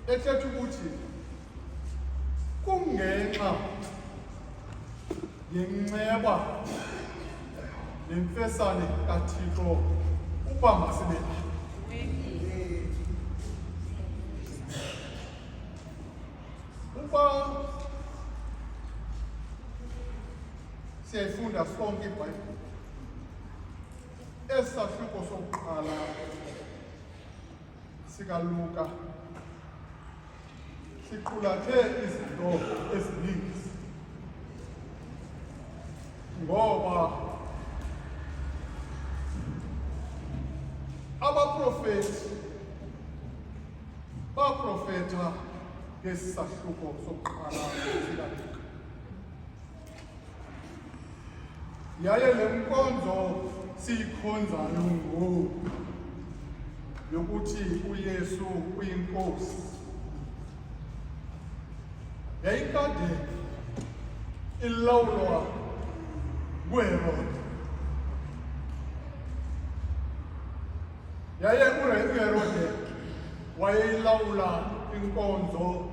ethetha ukuthi kungenxa yenceba nemfesane kaThixo uba masibe uba siyayifunda sonke iBhayibhile esahluko sokuqala sikaLuka siqulathe izinto ezininzi ngoba abaprofeti baprofeta ngesi sahluko sokuqala sikaLuka. Yaye le nkonzo siyikhonzayo ngoku yokuthi uYesu uyinkosi yayikade ilawulwa nguHerode. Yaye uHerode wayeyilawula inkonzo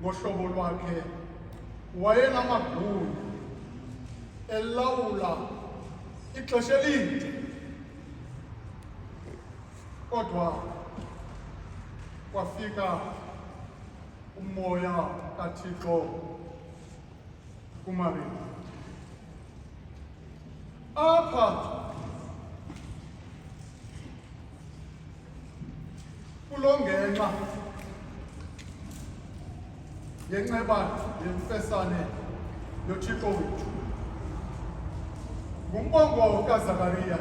ngohlobo lwakhe, wayenamagunya elawula ixesha elide, kodwa kwafika umoya kaThixo kuMariya. Apha kulo ngenxa yenceba yemfesane yoThixo wethu ngumbongo kaZakariya.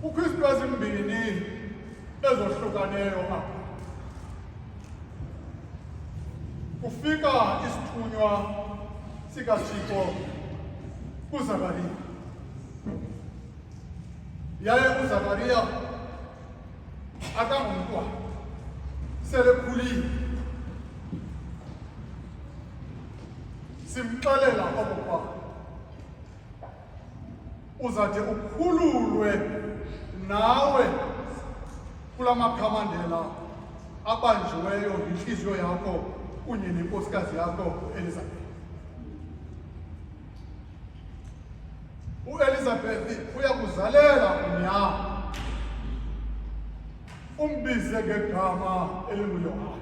Kukho izinto ezimbini ezohlukaneyo apha. Kufika isithunywa sikaThixo kuZakariya. Yaye uZakariya akangumntwana, selekhulile. Simxelela okokuba uzade ukhululwe nawe kula makhamandela abanjiweyo yintliziyo yakho kunye nenkosikazi yakho uElizabeth. uElizabeth uyakuzalela unyana, umbize ngegama elinguYohane.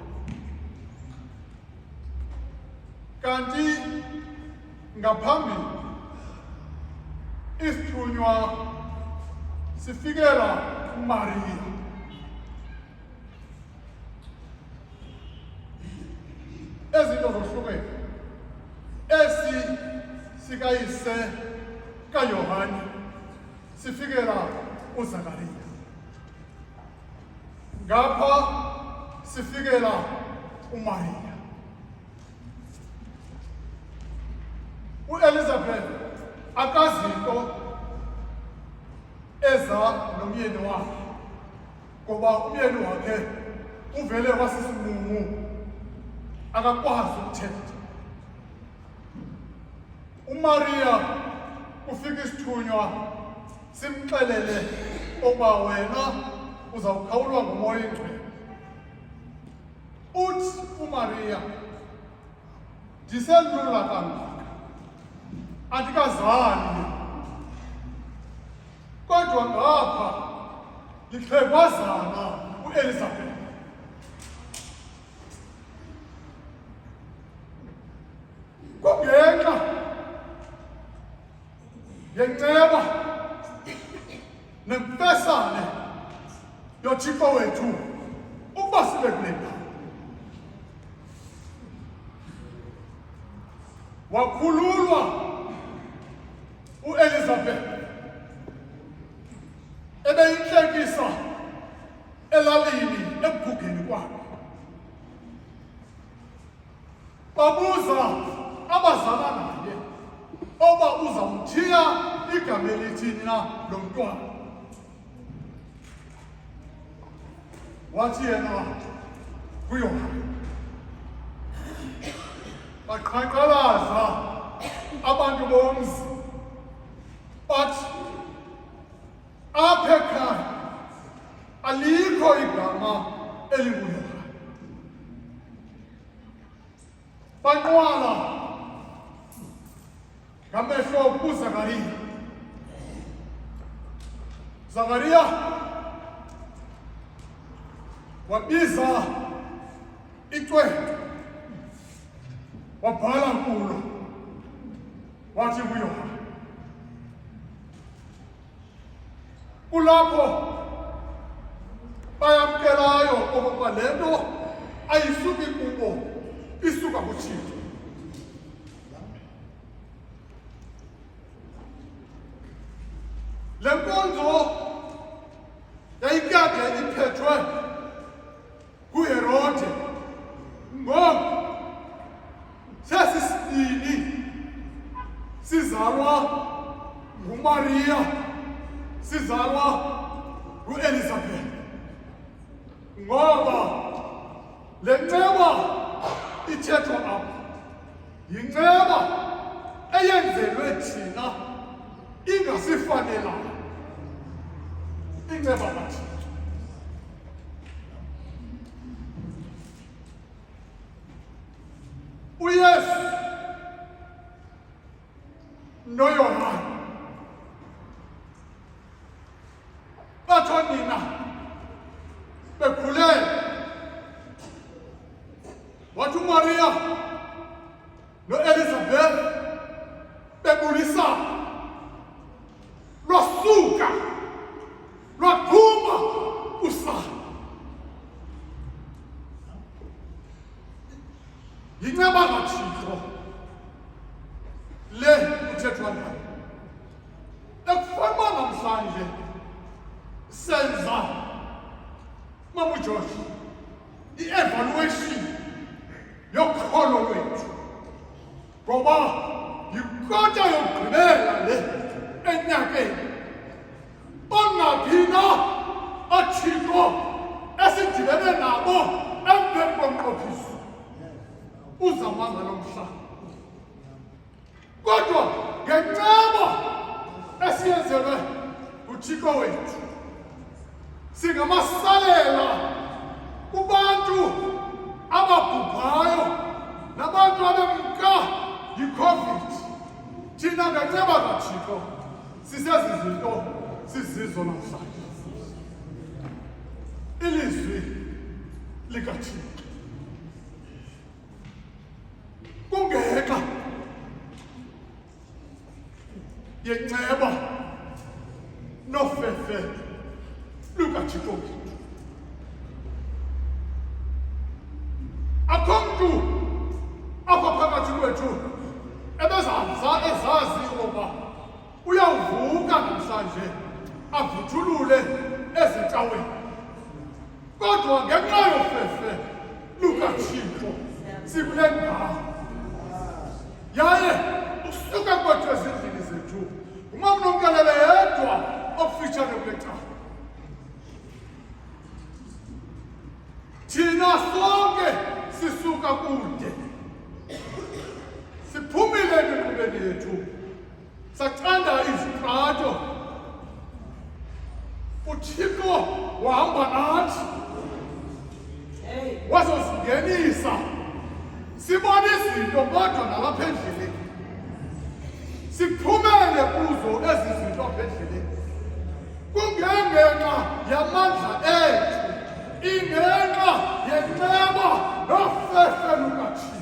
Kanti ngaphambili isithunywa sifikela uMariya. Ezinto zohlukene, esi sikayise kaYohane sifikela uZakariya, ngapha sifikela uMariya. uElizabeth akazinto eza nomyeni wakhe, ngoba umyeni wakhe uvele wasisimumu, akakwazi ukuthetha. uMariya ufika isithunywa simxelele ukuba wena uzawukhawulwa nguMoya Oyingcwele. Uthi uMariya, ndiselula kangaka, andikazali, kodwa ngapha lixhegwazana uElizabeth. Kungenxa yenceba nemfesane yoThixo wethu ukuba sibe kule ndawo. Wakhululwa uElizabeth ebeyintlekisa elalini ekugugeni kwakhe. Babuza abazala naye oba uzamthiya igama elithini na lo mntwana. Wathi yena nguYohane. Baqhankqalaza abantu bomzi bathi apha ekhaya alikho igama elinguYohane. Banqwala ngamehlo kuZakariya. Zakariya wabiza icwecwe wabhala kulo wathi kuYohane. Kulapho bayamkelayo okokuba le nto ayisuki kubo, isuka kuThixo. Le nkonzo yayikade iphethwe nguHerode. Ngoku sesisibini sizalwa nguMariya, sizalwa nguElizabeth. Ngoba le nceba ithethwa apha yinceba eyenzelwe thina, ingasifanelanga inceba kaThixo. uYesu noYohane batsho nina bekhulele, wathi uMariya noElizabeth bebulisana, lwasuka lwaphuma usana. Yinceba kaThixo le kuthethwa ngayo. Ekufana namhlanje senza Mama Josh i-evaluation yokholo lwethu, ngoba yikota yokugqibela le enyakeni. Ongaphi na oThixo esidibene nabo emveni komnqophiso uzamanga lo mhlaba. Kodwa ngenceba esiyenzelwe uThixo wethu, singamasalela kubantu ababhubhayo nabantu abemka yiCovid. Thina ngenceba kaThixo sisezizinto sizizo namhlanje. Ilizwi likaThixo kungenxa yenceba nofefe lukaThixo wethu. Akho mntu apha phakathi kwethu ezazi ukuba uyawuvuka namhlanje avuthulule ezintaweni. Kodwa ngenxa yofefe lukaThixo sikule ndawo. Yaye usuka kwethu ezindlini zethu umamnomkelele yedwa okufitshane kule cawa. Thina sonke sisuka kude, siphumile emiqubeni yethu, sacanda izitrato. uThixo wahamba nathi wazosingenisa sibone izinto, kodwa nalapha endleleni siphumele kuzo ezi zinto apha endleleni. Kungenxa yamandla ethu, ingenxa yenceba nofefe lukaThixo.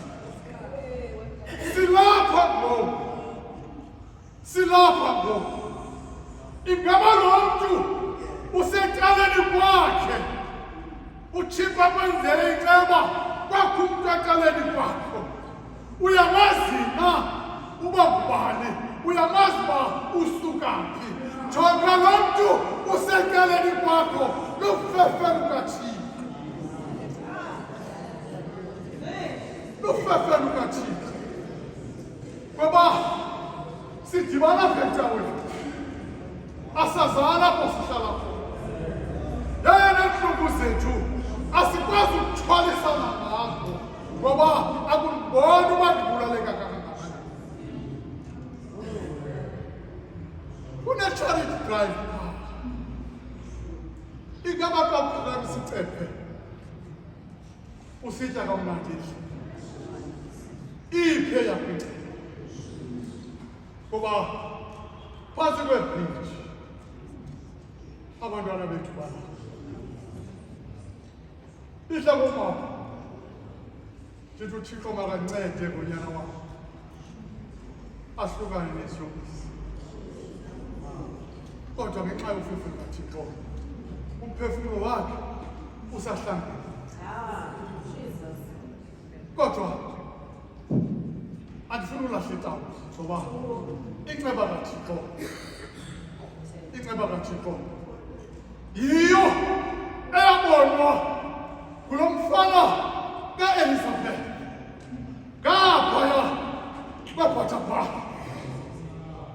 Silapha ngoku. Ingaba lo mntu usecaleni kwakhe, uThixo akwenzele inceba, kwakho umntu ecaleni kwakho. Uyamazi na uba ngubani? Uyamazi uba usuka phi? Jonga lo mntu usecaleni kwakho, lufefe lukaThixo. Lufefe lukaThixo. Ngoba sidibana phethaweni, asazana apho sihlala khona. Yaye neentlungu zethu asikwazi ukuthwalisana ngazo, ngoba akundiboni uba ndibulaleka kangakanani. Kune-charity drive ingaba Uyaphuka isicephe. Usitya kamnandi. Iphe yaphi. Kuba phansi kwebridge abantwana bethu bana. Ihla komama. Ndithi uThixo makancede ngonyana wam. Ahlukane nesiyobisi. Kodwa ngenxa yofifi kaThixo, umphefumlo wakhe usahlangene. Kodwa andifuni ulahle itawu ngoba inceba kaThixo yiyo eyabonwa kulo mfana kaElizabeth ngaphaya kwebhathapha.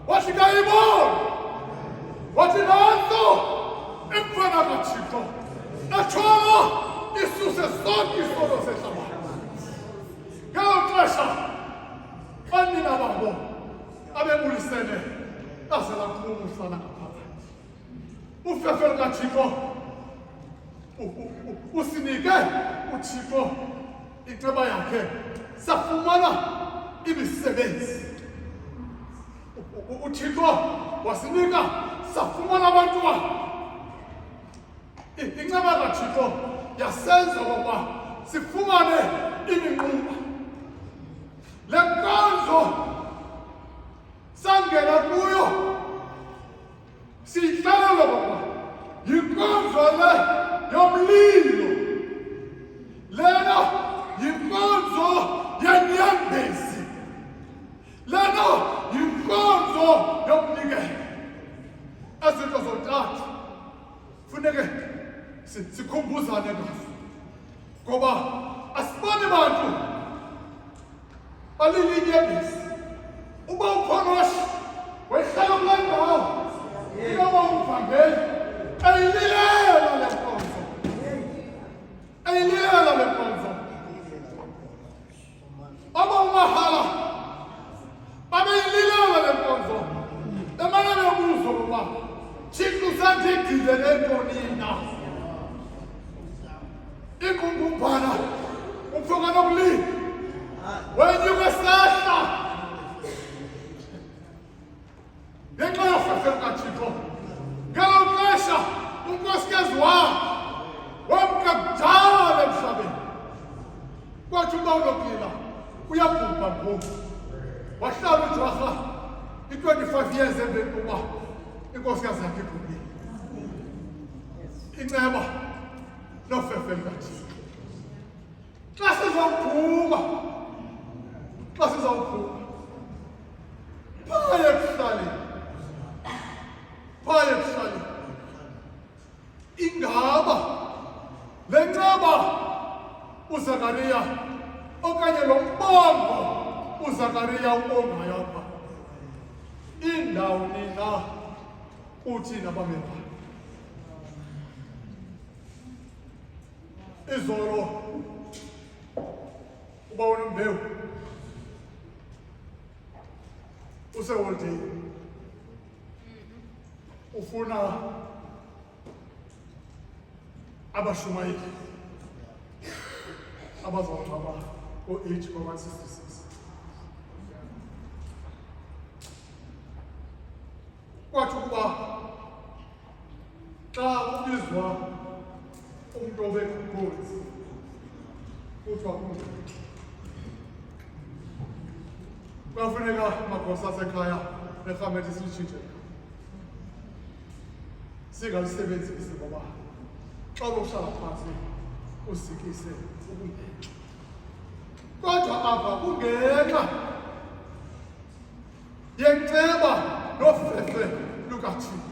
Wathi kayibona, wathi nanso imfana kaThixo etshona isuse sonke isono sehlabathi. Ngelo xesha banina babo abebulisene baze laphuma umfana ngaphakathi. Ufefe lukaThixo usinike uThixo inceba yakhe safumana imisebenzi. uThixo wasinika safumana abantwana. Inceba kaThixo yasenza ukuba sifumane iminquba. Le nkonzo sangena kuyo siyihlalela ukuba yinkonzo le yomlilo. Lena yinkonzo yenyembezi. Lena yinkonzo yokunikela. Ezinto zontathu funeke sikhumbuzane ngazo ngoba asiboni bantu balilinyembezi. Uba ukhonosha wehlala kule ndawo inoba umvangeli eyililela le nkonzo. Eyililela le nkonzo. Aba umahala babeyililela le nkonzo. Emana bebuzo ukuba Thixo usandidile nentoni na? Inkungumbana umfoka nokulila wenyuka esehla ngenxa yofefe kaThixo. Ngelo xesha unkosikazi wamka kudala emhlabeni. Kwathi uba unokulila uyabhubha ngoku. Wahlala uJarha i-25 years emveni kokuba inkosikazi yakhe ibhubhile. Inceba nofefe kaThixo. Xa sizawuphuma phaya ekuhlaleni ingaba le nceba uZakariya okanye lo mbongo uZakariya umongayo apha indawo nina uthi nabamelayo. Izolo uba unombewu useholiday ufuna abashumayeli abazawungcwaba ngo-8 kwa-166. Kwathi ukuba xa ubizwa umntu obekhozi kuthiwa kungcwabe, kwafuneka amagosa asekhaya nerhamethi silitshintshe singalisebenzisi ngoba xa uhlala phantsi usikise ubungena. Kodwa apha kungenxa yenceba nofefe lukaThixo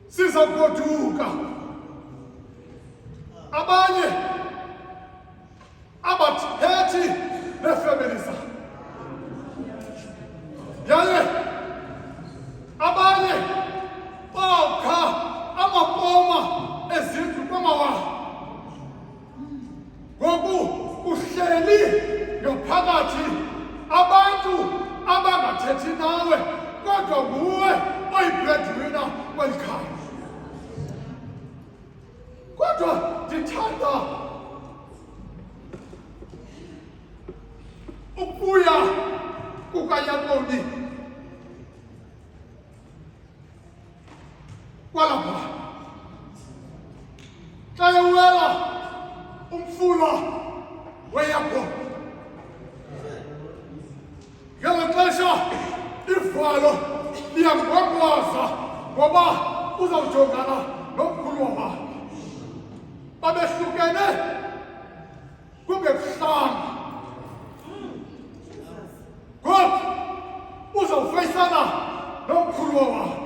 sizagoduka. Abanye abathethi neefemeli zabo, yaye abanye bakha amapoma ezindlu kwamawabo. Ngoku uhleli ngaphakathi abantu abangathethi nawe kodwa nguwe oyibreadwinner kweli khaya. kodwa ndithanda ukubuya kukaYakobi kwalapha xa ewela umfula weYakobi. Ngelo xesha ivalo liyamgwagwaza ngoba uzawujongana nomkhulu wakhe. Babehlukene kungebuhlanga. Ngoku uzawufeyisana nomkhulu wakhe.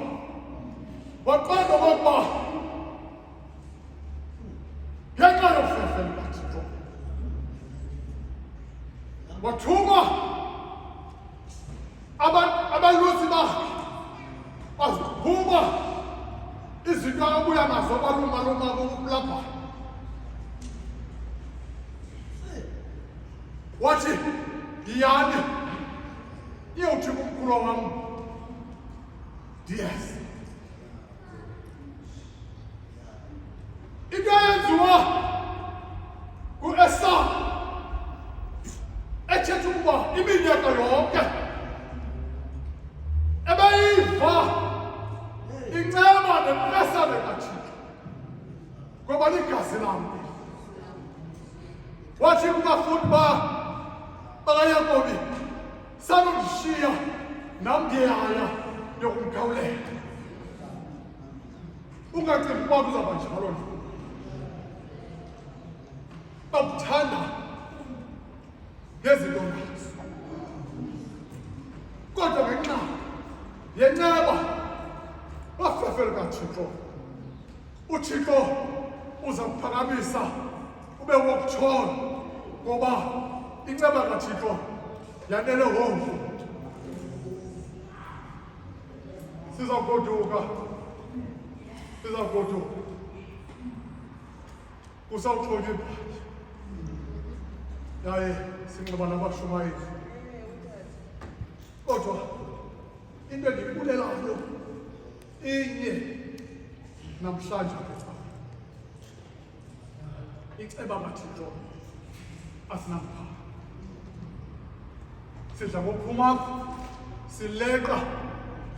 Waqonda okokuba ngenxa yofefe lukaThixo wathuma abalusi bakhe baziphuma izinto abuya nazo baluma kulapha. Wathi yiyani iyawuthi kumkhulu wam ndiyazi. Into eyenziwa ngu-Esawu ethetha ukuba iminyaka yonke ebeyiva inceba nempresane kaThixo ngoba ligazi lam. Wathi kubafundi bakaYakobi, sanundishiya nam ndiyaya yokumkhawulela. Ungacingi ukuba kuzawuba njalo na. Bakuthanda ngezinto ngazo, kodwa ngenxa yenceba nofefe lukaThixo, uThixo uza kuphakamisa ube wokutshona ngoba inceba kaThixo yanele wonke. Sizawugoduka kusawuxoka ibhanti yaye sinxiba nabashumayeli. Kodwa into endiyibulelayo inye namhlanje ngecawa, iceba kaThixo asinamphanga. Sidla ngophuma sileqa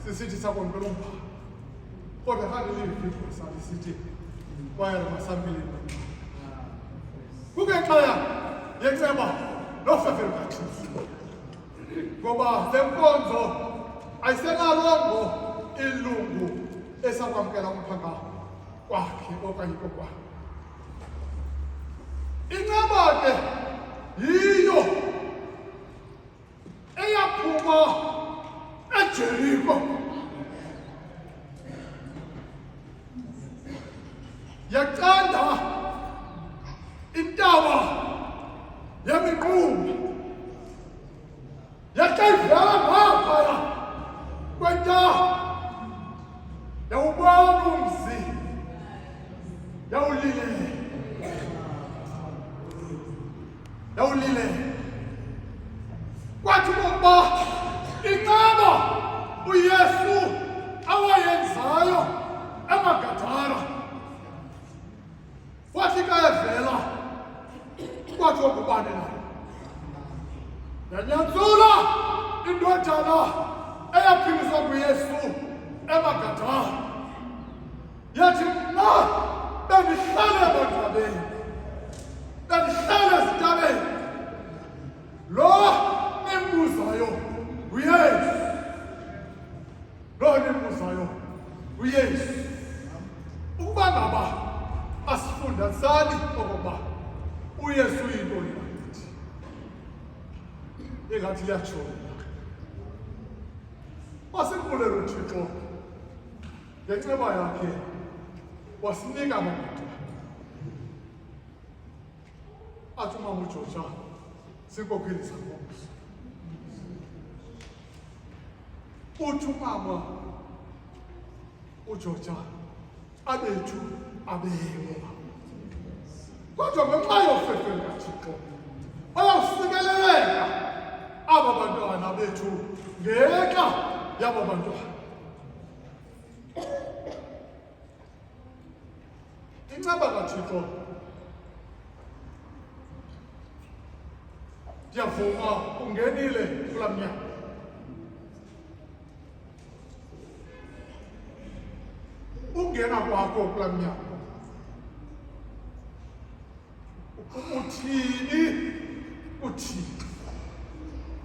sisithi sakwamkela umphanga, kodwa kandilivivo sathi sithi kwaye masampilini kungenxa yenceba nofefe lukaThixo, ngoba le nkonzo ayisenalongo ilungu esakwamkela umphanga kwakhe okanye kokwakhe. Inceba ke yiyo eyaphuma eJeriko yaqanda intaba yemiqumbi, yaqayivela ngaphaya kwentaba yawubona umzi yawulile kwathi ukuba inceba uYesu awayenzayo eMagadara wathi kayevela kwathi wakubane nayo yanyanzula indodana eyaphiliswa nguYesu eMagadara, yathi mna bendihlala ebantwabeni, bendihlala ezintabeni, lo nimbuzayo nguYesu, ukuba ngaba asifundisani okokuba uYesu uyintoni ngathi, ingathi liyatshona. Masimbulele uThixo ngenceba yakhe wasinika amadoda. Athi umama uJoja sinkokheli zangomso, uthi umama uJoja abethu abekwa, kodwa ngenxa yofefe lukaThixo bayawusikeleleka aba bantwana bethu ngenxa yaba bantwana. inceba kaThixo ndiyavuma ungenile kulaa mnyango. Ungena kwakho kulaa mnyango uthini?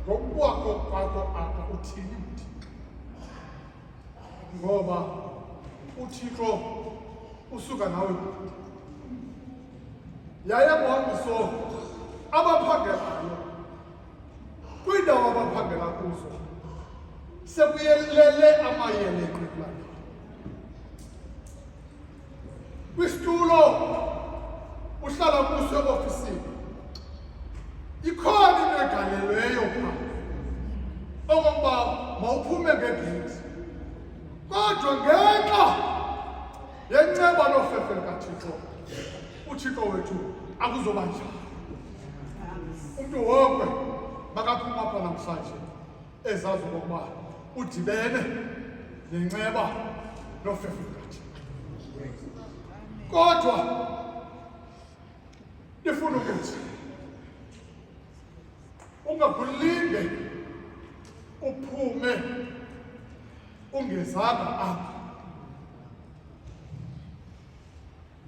Ngokwakho kwakho apha uthini? Ngoba uThixo usuka nawe kude. Yaye ngohambiso abaphangelayo kwiindawo abaphangela kuzo sekuyelele amayele eqeqelayo. Kwisitulo uhlala kuso eofisini ikhona into egalelweyo phaa okokuba mawuphume ngegeyithi, kodwa ngenxa yenceba nofefe likaThixo uThixo wethu akuzoba njalo. Umntu wonke makaphuma apha namhlanje ezazi okokuba udibene nenceba nofefe likaThixo. Kodwa ndifuna ukuthi ungakulinge uphume ungezanga apha.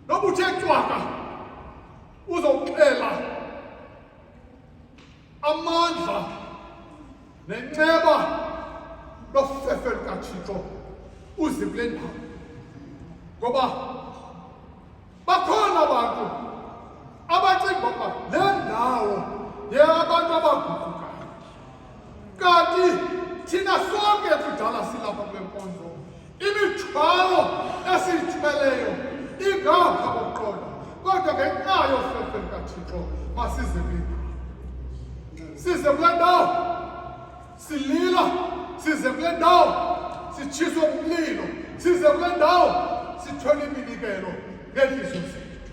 Noba uthe cwaka uzawuxela amandla nenceba lofefe likaThixo uze kule ndawo, ngoba bakhona abantu abacinga ukuba le ndawo yeyabantu abaguqukayo, kanti thina sonke kudala silapha kule nkonzo imithwalo esiyithweleyo ingapha kokuqonda, kodwa ngenxa yofefe likaThixo masize kule ndawo. Size kule ndawo silila, size kule ndawo sitshiswe umlilo, size kule ndawo sithwele iminikelo ngeliso zethu.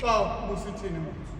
Xa usithini manje?